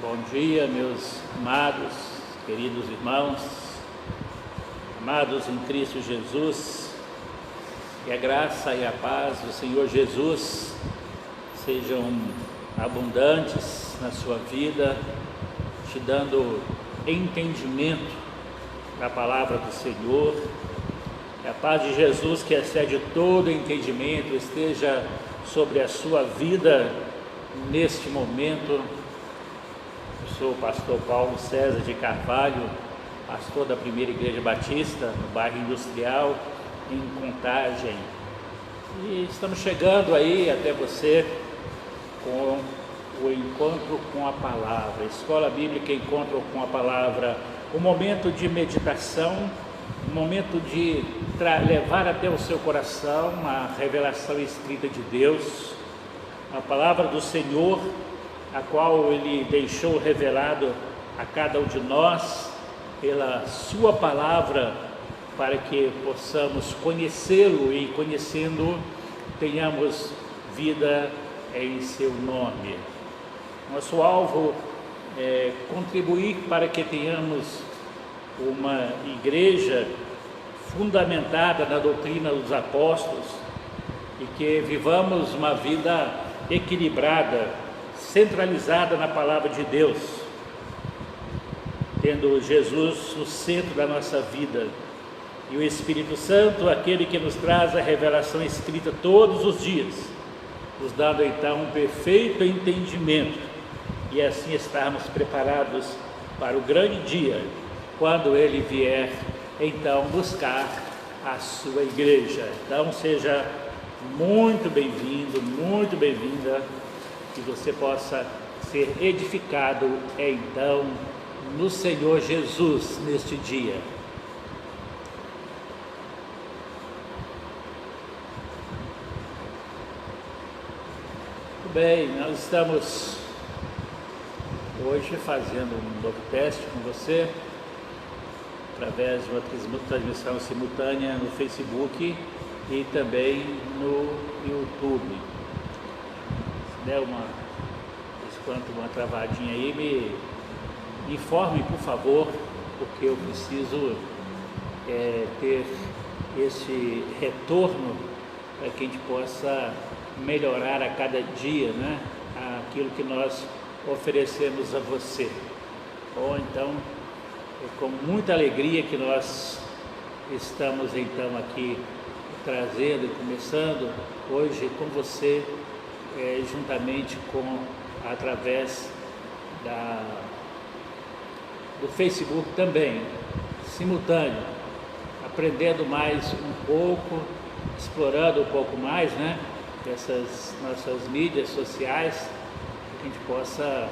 Bom dia, meus amados, queridos irmãos, amados em Cristo Jesus, que a graça e a paz do Senhor Jesus sejam abundantes na sua vida, te dando entendimento da palavra do Senhor. Que a paz de Jesus, que excede todo entendimento, esteja sobre a sua vida neste momento. Eu sou o pastor Paulo César de Carvalho, pastor da Primeira Igreja Batista, no bairro Industrial, em Contagem. E estamos chegando aí até você com o Encontro com a Palavra, Escola Bíblica Encontro com a Palavra, um momento de meditação, um momento de levar até o seu coração a revelação escrita de Deus, a palavra do Senhor, a qual Ele deixou revelado a cada um de nós pela sua palavra, para que possamos conhecê-lo e, conhecendo, tenhamos vida em seu nome. Nosso alvo é contribuir para que tenhamos uma igreja fundamentada na doutrina dos apóstolos e que vivamos uma vida equilibrada, centralizada na palavra de Deus, tendo Jesus no centro da nossa vida e o Espírito Santo, aquele que nos traz a revelação escrita todos os dias, nos dando então um perfeito entendimento e assim estarmos preparados para o grande dia, quando Ele vier então buscar a sua igreja. Então seja muito bem-vindo, muito bem-vinda, que você possa ser edificado então no Senhor Jesus neste dia. Muito bem, nós estamos hoje fazendo um novo teste com você, através de uma transmissão simultânea no Facebook e também no YouTube. Se der uma travadinha aí, me informe, por favor, porque eu preciso ter esse retorno para que a gente possa melhorar a cada dia, né, aquilo que nós oferecemos a você. Ou então, é com muita alegria que nós estamos então aqui trazendo e começando hoje com você, juntamente através do Facebook também, simultâneo, aprendendo mais um pouco, explorando um pouco mais, né, essas nossas mídias sociais, para que a gente possa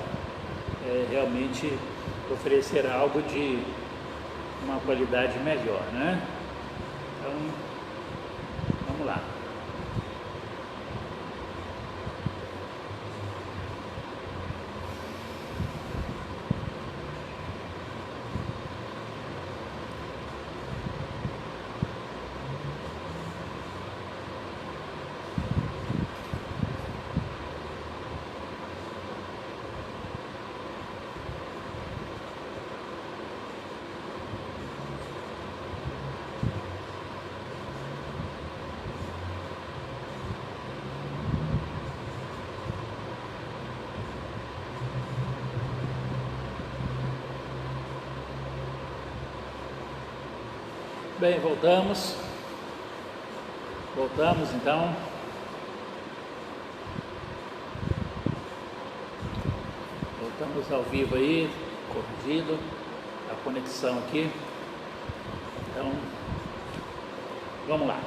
realmente oferecer algo de uma qualidade melhor, né? Então, vamos lá. Bem, voltamos então. Voltamos ao vivo aí, corrigido a conexão aqui. Então, vamos lá.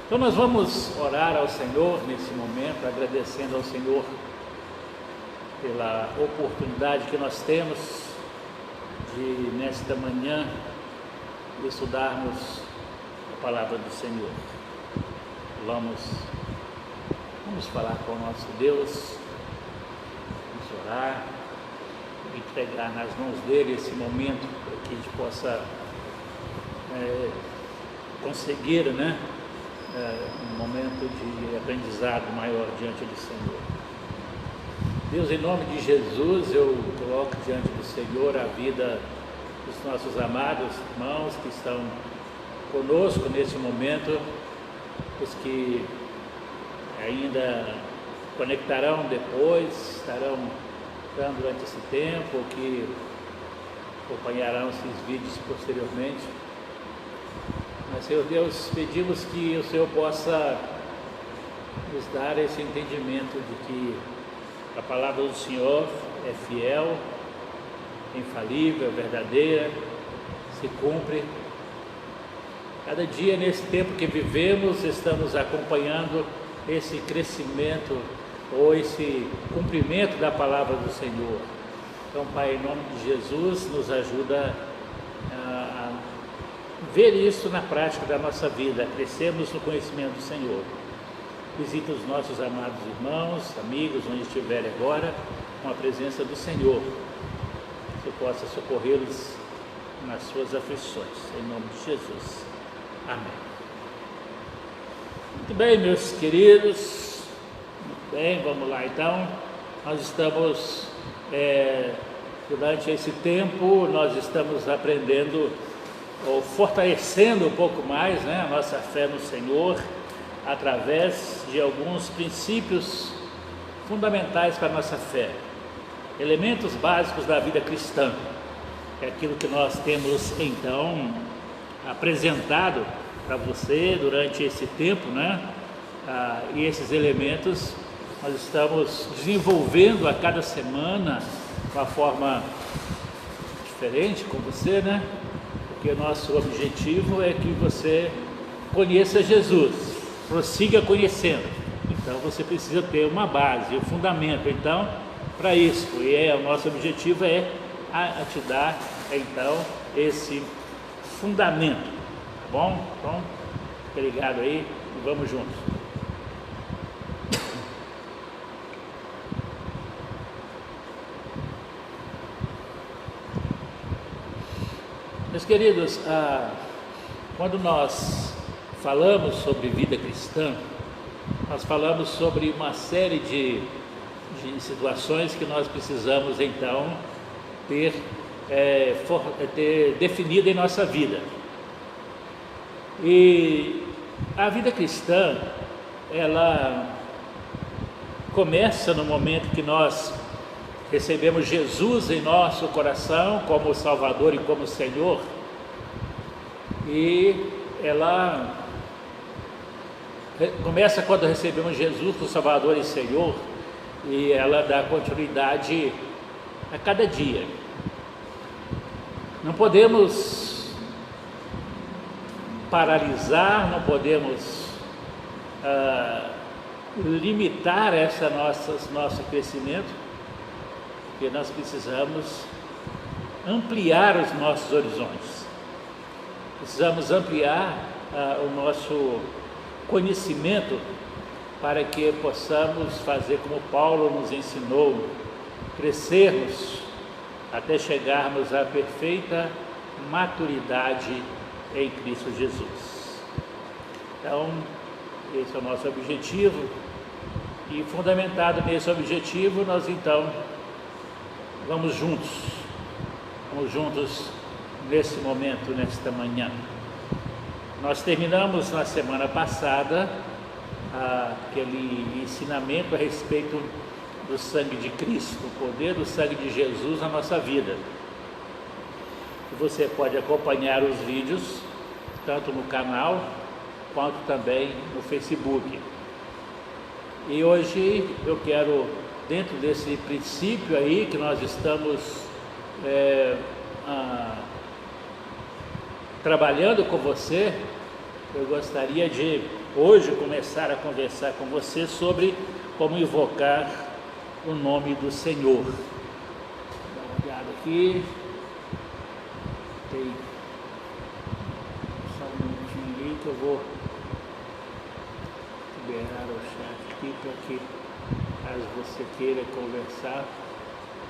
Então nós vamos orar ao Senhor nesse momento, agradecendo ao Senhor pela oportunidade que nós temos de, nesta manhã, estudarmos a palavra do Senhor. Vamos falar com o nosso Deus, vamos orar, entregar nas mãos dele esse momento para que a gente possa conseguir, né, um momento de aprendizado maior diante do Senhor. Deus, em nome de Jesus, eu coloco diante do Senhor a vida dos nossos amados irmãos que estão conosco nesse momento, os que ainda conectarão depois, estarão dando durante esse tempo, ou que acompanharão esses vídeos posteriormente. Mas, Senhor Deus, pedimos que o Senhor possa nos dar esse entendimento de que a palavra do Senhor é fiel, infalível, verdadeira, se cumpre. Cada dia nesse tempo que vivemos, estamos acompanhando esse crescimento ou esse cumprimento da palavra do Senhor. Então, Pai, em nome de Jesus, nos ajuda a ver isso na prática da nossa vida, crescemos no conhecimento do Senhor. Visita os nossos amados irmãos, amigos, onde estiverem agora, com a presença do Senhor, que possa socorrê-los nas suas aflições, em nome de Jesus. Amém. Muito bem, meus queridos, muito bem, vamos lá então. Nós estamos, durante esse tempo, nós estamos aprendendo, ou fortalecendo um pouco mais, a nossa fé no Senhor, através de alguns princípios fundamentais para a nossa fé, elementos básicos da vida cristã. É aquilo que nós temos então apresentado para você durante esse tempo, e esses elementos nós estamos desenvolvendo a cada semana de uma forma diferente com você, porque o nosso objetivo é que você conheça Jesus, prossiga conhecendo. Então você precisa ter uma base, um fundamento. Então, para isso, o nosso objetivo é te dar então esse fundamento, tá bom? Então, fica ligado aí e vamos juntos. Meus queridos, quando nós falamos sobre vida cristã, nós falamos sobre uma série de situações que nós precisamos então ter definido em nossa vida. E a vida cristã, ela começa no momento que nós recebemos Jesus em nosso coração como Salvador e como Senhor, e ela começa quando recebemos Jesus como Salvador e Senhor, e ela dá continuidade a cada dia. Não podemos paralisar, não podemos limitar nosso crescimento, porque nós precisamos ampliar os nossos horizontes, precisamos ampliar o nosso conhecimento para que possamos fazer como Paulo nos ensinou, crescermos até chegarmos à perfeita maturidade em Cristo Jesus. Então, esse é o nosso objetivo, e fundamentado nesse objetivo, nós então vamos juntos nesse momento, nesta manhã. Nós terminamos na semana passada aquele ensinamento a respeito do sangue de Cristo, o poder do sangue de Jesus na nossa vida. Você pode acompanhar os vídeos tanto no canal quanto também no Facebook. E hoje eu quero, dentro desse princípio aí que nós estamos trabalhando com você, eu gostaria de hoje começar a conversar com você sobre como invocar o nome do Senhor. Dá uma olhada aqui. Tem só um minutinho ali que eu vou liberar o chat aqui para que, caso você queira conversar,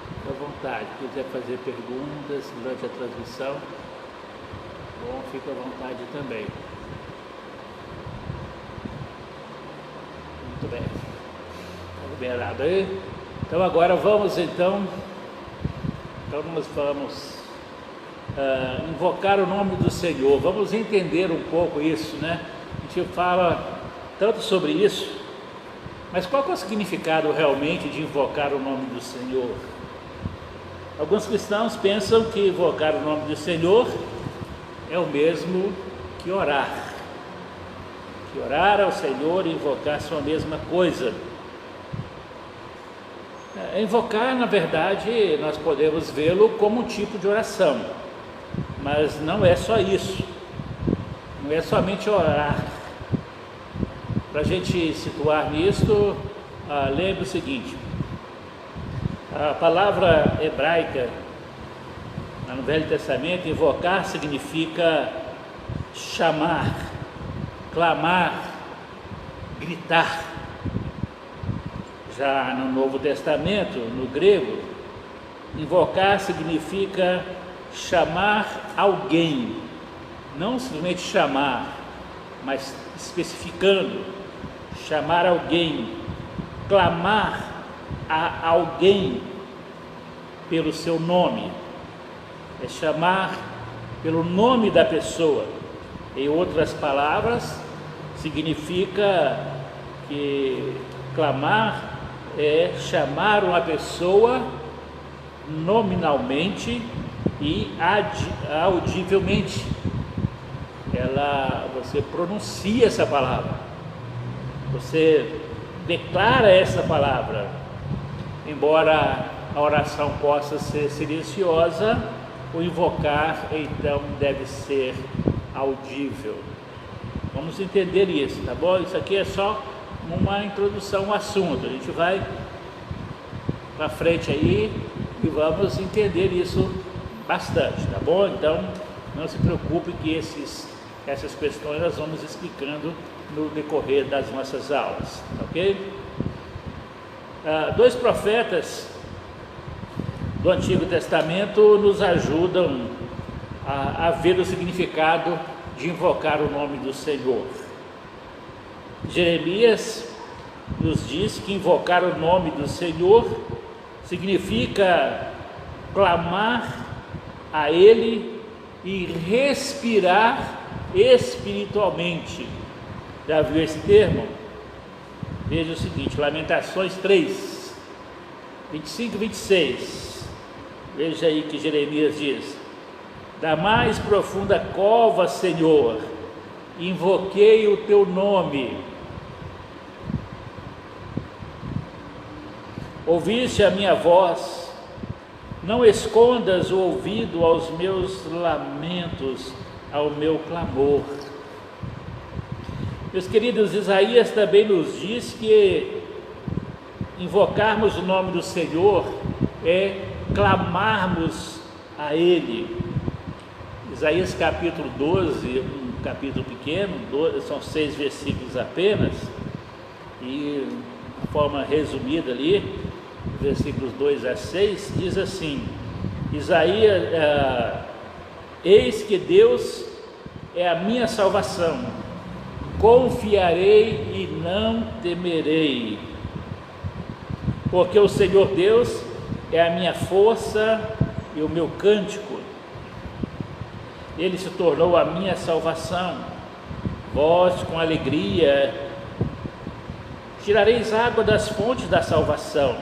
fique à vontade. Se quiser fazer perguntas durante a transmissão, bom, fique à vontade também. Muito bem. Está liberado aí? Então agora vamos nós vamos invocar o nome do Senhor. Vamos entender um pouco isso, né? A gente fala tanto sobre isso, mas qual que é o significado realmente de invocar o nome do Senhor? Alguns cristãos pensam que invocar o nome do Senhor é o mesmo que orar. Que orar ao Senhor e invocar são a mesma coisa. Invocar, na verdade, nós podemos vê-lo como um tipo de oração, mas não é só isso, não é somente orar. Para a gente situar nisso, lembre o seguinte: a palavra hebraica no Velho Testamento, invocar, significa chamar, clamar, gritar. Já no Novo Testamento, no grego, invocar significa chamar alguém, não simplesmente chamar, mas especificando, chamar alguém, clamar a alguém pelo seu nome, é chamar pelo nome da pessoa. Em outras palavras, significa que clamar é chamar uma pessoa nominalmente e audivelmente. Você pronuncia essa palavra, você declara essa palavra. Embora a oração possa ser silenciosa, o invocar então deve ser audível. Vamos entender isso, tá bom? Isso aqui é só uma introdução ao assunto. A gente vai para frente aí e vamos entender isso bastante, tá bom? Então não se preocupe que essas questões nós vamos explicando no decorrer das nossas aulas, ok? Dois profetas do Antigo Testamento nos ajudam a ver o significado de invocar o nome do Senhor. Jeremias nos diz que invocar o nome do Senhor significa clamar a Ele e respirar espiritualmente. Já viu esse termo? Veja o seguinte, Lamentações 3, 25 e 26. Veja aí que Jeremias diz: da mais profunda cova, Senhor, invoquei o teu nome. Ouviste a minha voz, não escondas o ouvido aos meus lamentos, ao meu clamor. Meus queridos, Isaías também nos diz que invocarmos o nome do Senhor é clamarmos a Ele. Isaías capítulo 12, um capítulo pequeno, são 6 versículos apenas, e de forma resumida ali, versículos 2 a 6, diz assim: Isaías, eis que Deus é a minha salvação, confiarei e não temerei, porque o Senhor Deus é a minha força e o meu cântico, Ele se tornou a minha salvação. Vós com alegria tirareis água das fontes da salvação.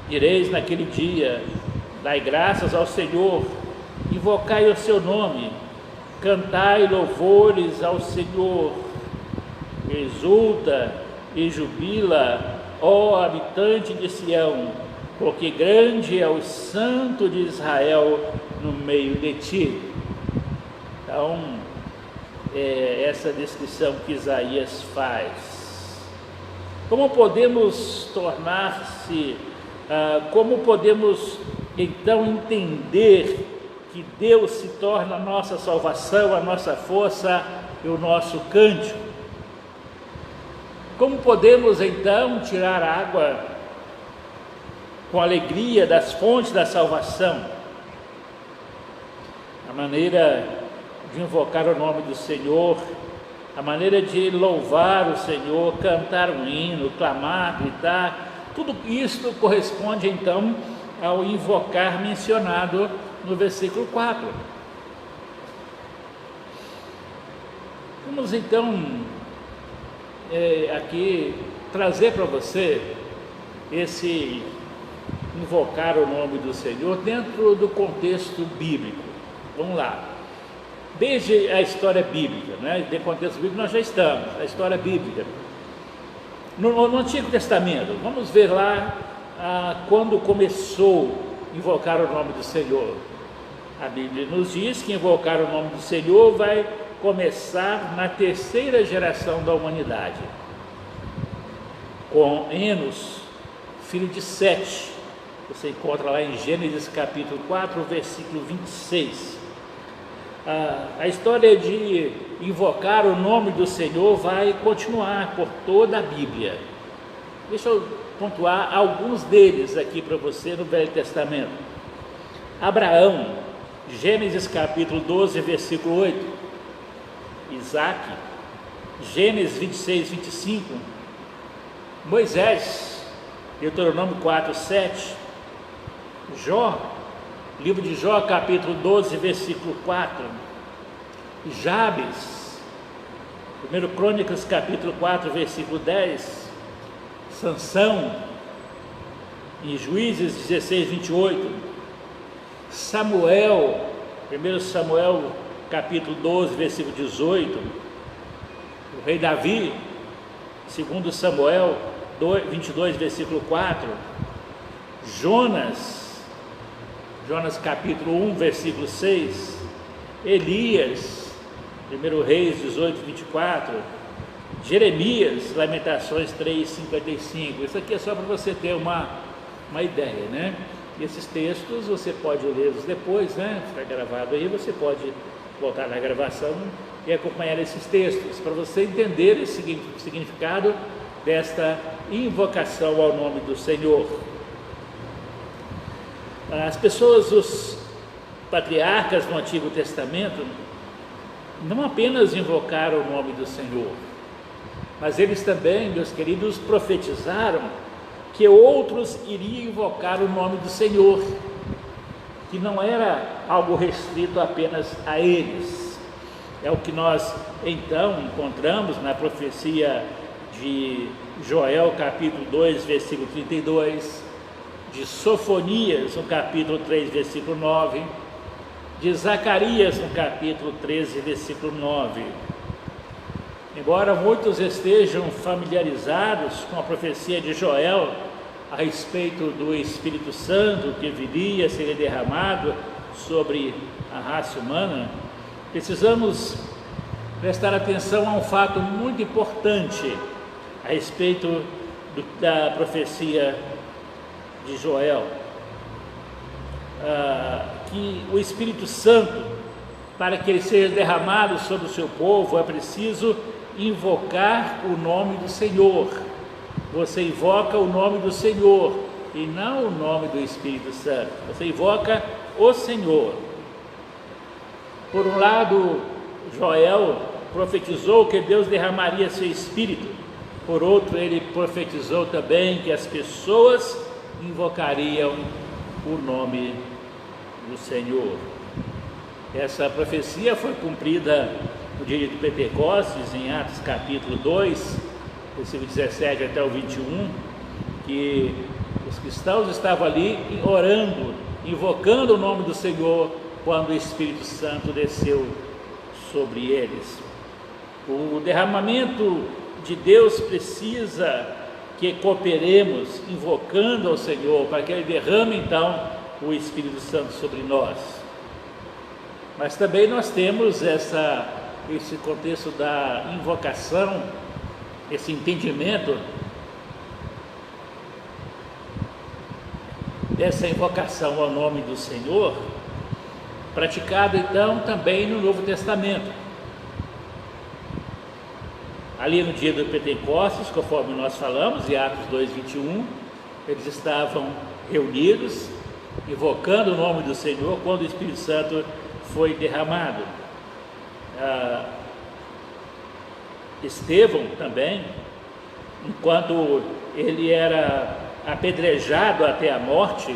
Direis naquele dia: dai graças ao Senhor, invocai o seu nome, cantai louvores ao Senhor. Exulta e jubila, ó habitante de Sião, porque grande é o Santo de Israel no meio de ti. Então, essa descrição que Isaías faz. Como podemos como podemos então entender que Deus se torna a nossa salvação, a nossa força e o nosso cântico? Como podemos então tirar água com alegria das fontes da salvação? A maneira de invocar o nome do Senhor, a maneira de louvar o Senhor, cantar um hino, clamar, gritar, Tudo isto corresponde então ao invocar mencionado no versículo 4. Vamos então aqui trazer para você esse invocar o nome do Senhor dentro do contexto bíblico. Vamos lá. Desde a história bíblica, né? De contexto bíblico nós já estamos, a história bíblica. No Antigo Testamento, vamos ver lá quando começou a invocar o nome do Senhor. A Bíblia nos diz que invocar o nome do Senhor vai começar na terceira geração da humanidade, com Enos, filho de Sete. Você encontra lá em Gênesis capítulo 4, versículo 26. A história de invocar o nome do Senhor vai continuar por toda a Bíblia. Deixa eu pontuar alguns deles aqui para você no Velho Testamento. Abraão, Gênesis capítulo 12, versículo 8. Isaac, Gênesis 26, 25. Moisés, Deuteronômio 4, 7. Jó, livro de Jó, capítulo 12, versículo 4. Jabes, 1 Crônicas, capítulo 4, versículo 10. Sansão, em Juízes 16, 28. Samuel, 1 Samuel, capítulo 12, versículo 18. O rei Davi, 2 Samuel 22, versículo 4. Jonas capítulo 1, versículo 6. Ideia, 1 Reis 18, 24. Jeremias, Lamentações 3, 55. Isso aqui é só para você ter uma ideia, né? Esses textos você pode lê-los depois, né? Ficar gravado aí, você pode voltar na gravação e acompanhar esses textos, para você entender esse significado desta invocação ao nome do Senhor. As pessoas, os patriarcas no Antigo Testamento, não apenas invocaram o nome do Senhor, mas eles também, meus queridos, profetizaram que outros iriam invocar o nome do Senhor, que não era algo restrito apenas a eles. É o que nós então encontramos na profecia de Joel, capítulo 2, versículo 32, de Sofonias, no capítulo 3, versículo 9, de Zacarias, no capítulo 13, versículo 9. Embora muitos estejam familiarizados com a profecia de Joel a respeito do Espírito Santo que viria a ser derramado sobre a raça humana, precisamos prestar atenção a um fato muito importante a respeito da profecia de Joel, que o Espírito Santo, para que ele seja derramado sobre o seu povo, é preciso invocar o nome do Senhor. Você invoca o nome do Senhor e não o nome do Espírito Santo. Você invoca o Senhor. Por um lado, Joel profetizou que Deus derramaria seu Espírito. Por outro, ele profetizou também que as pessoas invocariam o nome do Senhor. Essa profecia foi cumprida no dia de Pentecostes, em Atos capítulo 2, versículo 17 até o 21, que os cristãos estavam ali orando, invocando o nome do Senhor, quando o Espírito Santo desceu sobre eles. O derramamento de Deus precisa que cooperemos invocando ao Senhor, para que Ele derrame então o Espírito Santo sobre nós. Mas também nós temos esse contexto da invocação, esse entendimento dessa invocação ao nome do Senhor, praticado então também no Novo Testamento. Ali no dia do Pentecostes, conforme nós falamos, em Atos 2:21, eles estavam reunidos, invocando o nome do Senhor, quando o Espírito Santo foi derramado. Estevão também, enquanto ele era apedrejado até a morte,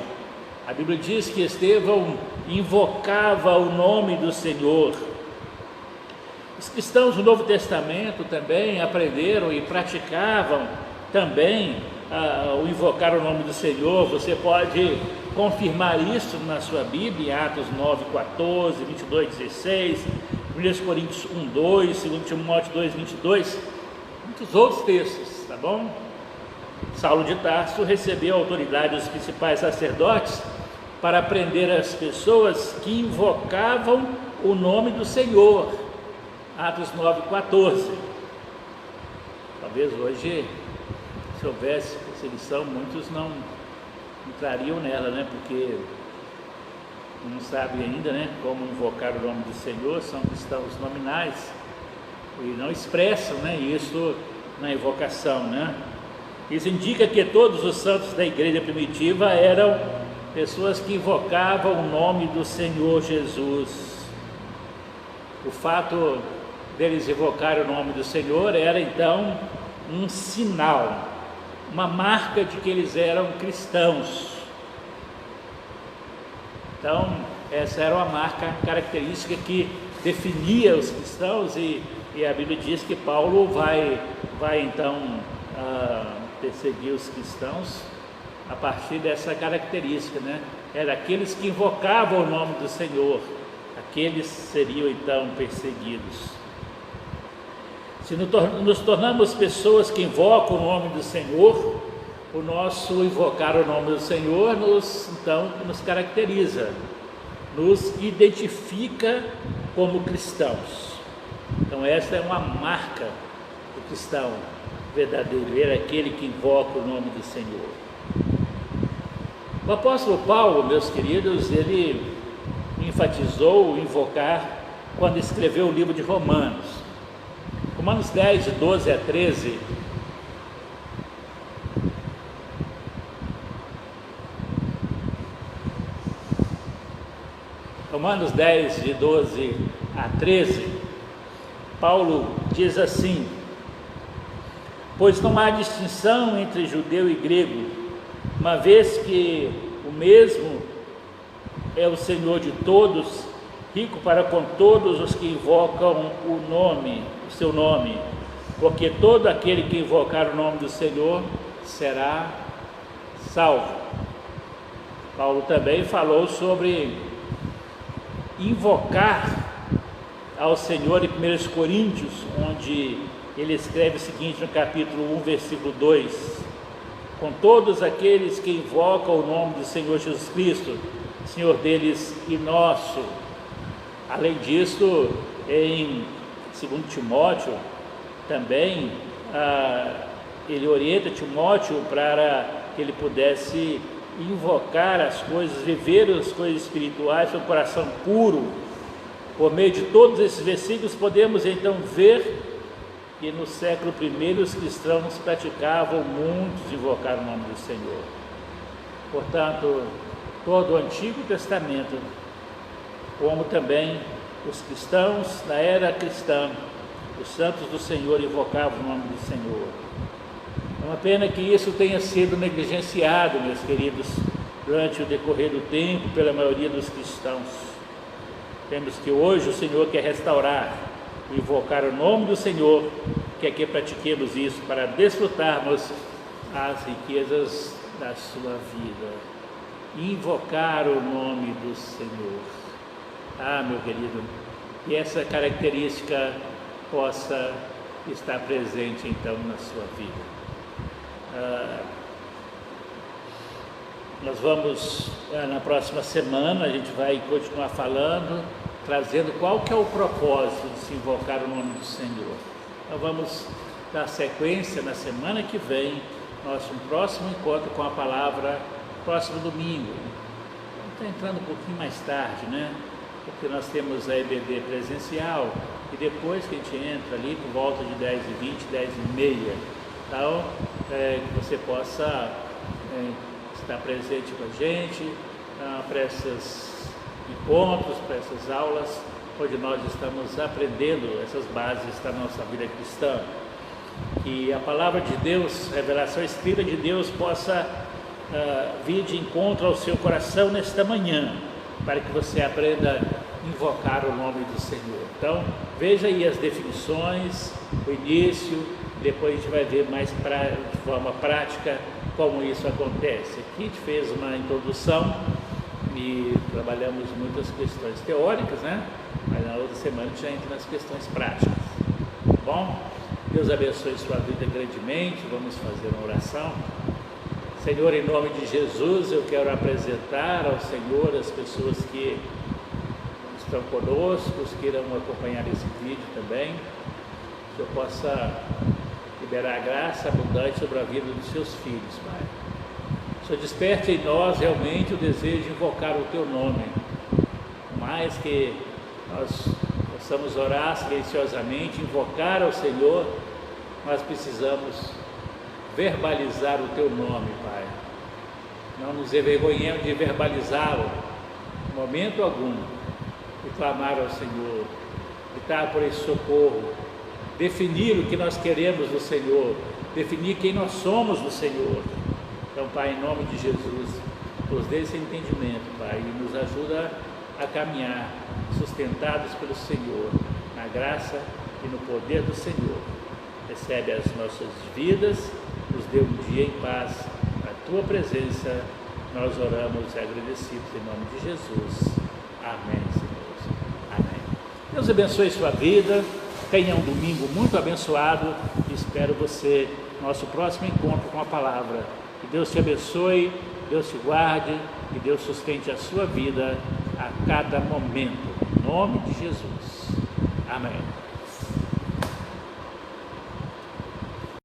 a Bíblia diz que Estevão invocava o nome do Senhor. Os cristãos do Novo Testamento também aprenderam e praticavam também o invocar o nome do Senhor. Você pode confirmar isso na sua Bíblia, em Atos 9:14, 22:16, 1 Coríntios 1:2, 2 Timóteo 2:22, muitos outros textos, tá bom? Saulo de Tarso recebeu a autoridade dos principais sacerdotes para prender as pessoas que invocavam o nome do Senhor. Atos 9:14. Talvez hoje, se houvesse perseguição, muitos não entrariam nela, né? Porque não sabem ainda, né, como invocar o nome do Senhor, são cristãos nominais e não expressam, né, isso na invocação, né? Isso indica que todos os santos da igreja primitiva eram pessoas que invocavam o nome do Senhor Jesus. O fato deles invocarem o nome do Senhor era então um sinal, uma marca de que eles eram cristãos. Então, essa era uma marca característica que definia os cristãos, e a Bíblia diz que Paulo vai então perseguir os cristãos a partir dessa característica, né? Era aqueles que invocavam o nome do Senhor, aqueles seriam então perseguidos. Se nos tornamos pessoas que invocam o nome do Senhor, o nosso invocar o nome do Senhor nos caracteriza, nos identifica como cristãos. Então essa é uma marca do cristão verdadeiro, é aquele que invoca o nome do Senhor. O apóstolo Paulo, meus queridos, ele enfatizou o invocar quando escreveu o livro de Romanos. Romanos 10, de 12 a 13. Romanos 10, de 12 a 13, Paulo diz assim: pois não há distinção entre judeu e grego, uma vez que o mesmo é o Senhor de todos, rico para com todos os que invocam o seu nome, porque todo aquele que invocar o nome do Senhor será salvo. Paulo também falou sobre invocar ao Senhor em 1 Coríntios, onde ele escreve o seguinte no capítulo 1, versículo 2: com todos aqueles que invocam o nome do Senhor Jesus Cristo, Senhor deles e nosso. Além disso, em 2 Timóteo, também ele orienta Timóteo para que ele pudesse invocar as coisas, viver as coisas espirituais com o coração puro. Por meio de todos esses versículos, podemos então ver que no século I os cristãos praticavam muitos invocar o nome do Senhor. Portanto, todo o Antigo Testamento, como também os cristãos da era cristã, os santos do Senhor invocavam o nome do Senhor. É uma pena que isso tenha sido negligenciado, meus queridos, durante o decorrer do tempo pela maioria dos cristãos. Temos que hoje o Senhor quer restaurar, invocar o nome do Senhor, quer que pratiquemos isso para desfrutarmos as riquezas da sua vida. Invocar o nome do Senhor. Meu querido, que essa característica possa estar presente então na sua vida. Nós vamos, na próxima semana, a gente vai continuar falando, trazendo qual que é o propósito de se invocar o nome do Senhor. Nós vamos dar sequência na semana que vem, nosso próximo encontro com a palavra, próximo domingo. Está entrando um pouquinho mais tarde, né? Porque nós temos a EBD presencial e depois que a gente entra ali por volta de 10h20, 10h30. Então, que você possa estar presente com a gente para esses encontros, para essas aulas, onde nós estamos aprendendo essas bases da nossa vida cristã. Que a palavra de Deus, a revelação escrita de Deus, possa vir de encontro ao seu coração nesta manhã, para que você aprenda a invocar o nome do Senhor. Então, veja aí as definições, o início, depois a gente vai ver mais de forma prática como isso acontece. Aqui a gente fez uma introdução e trabalhamos muitas questões teóricas, né? Mas na outra semana a gente já entra nas questões práticas, tá bom? Deus abençoe sua vida grandemente. Vamos fazer uma oração. Senhor, em nome de Jesus, eu quero apresentar ao Senhor as pessoas que estão conosco, os que irão acompanhar esse vídeo também, que eu possa liberar a graça abundante sobre a vida dos seus filhos, Pai. O Senhor desperte em nós realmente o desejo de invocar o Teu nome, mais que nós possamos orar silenciosamente, invocar ao Senhor, nós precisamos verbalizar o Teu nome, Pai. Não nos envergonhemos de verbalizá-lo, em momento algum, e clamar ao Senhor, gritar por esse socorro, definir o que nós queremos do Senhor, definir quem nós somos do Senhor. Então, Pai, em nome de Jesus, nos dê esse entendimento, Pai, e nos ajuda a caminhar sustentados pelo Senhor, na graça e no poder do Senhor. Recebe as nossas vidas, nos dê um dia em paz, na Tua presença, nós oramos e agradecidos em nome de Jesus. Amém, Senhor. Amém. Deus abençoe sua vida, tenha um domingo muito abençoado e espero você no nosso próximo encontro com a palavra. Que Deus te abençoe, Deus te guarde e Deus sustente a sua vida a cada momento. Em nome de Jesus. Amém.